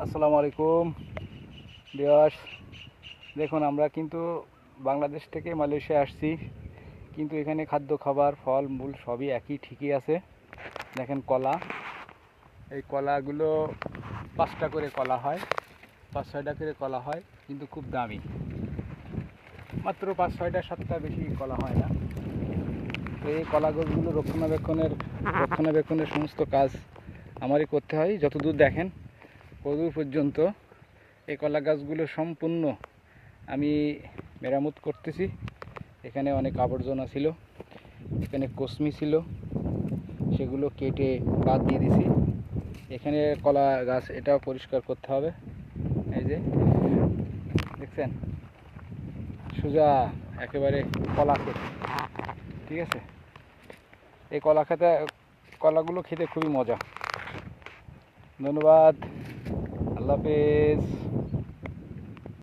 আসসালামু আলাইকুম ভিউয়ার্স। দেখুন, আমরা কিন্তু বাংলাদেশ থেকে মালয়েশিয়া আসছি, কিন্তু এখানে খাদ্য খাবার ফল মূল সবই একই, ঠিকই আছে। দেখেন কলা, এই কলাগুলো 5টা করে কলা হয়, 5-6টা করে কলা হয়, কিন্তু খুব দামি। মাত্র 5-6টা 7টা, বেশি কলা হয় না। তো এই কলা গাছগুলো রক্ষণাবেক্ষণের সমস্ত কাজ আমারই করতে হয়। যতদূর দেখেন কতদূর পর্যন্ত এই কলা গাছগুলো সম্পূর্ণ আমি মেরামত করতেছি। এখানে অনেক আবর্জনা ছিল, এখানে কসমি ছিল, সেগুলো কেটে বাদ দিয়ে দিছি। এখানে কলা গাছ, এটাও পরিষ্কার করতে হবে। এই যে দেখছেন, সোজা একেবারে কলা ক্ষেত, ঠিক আছে। এই কলাগুলো খেতে খুবই মজা। ধন্যবাদ, আল্লাহ হাফেজ।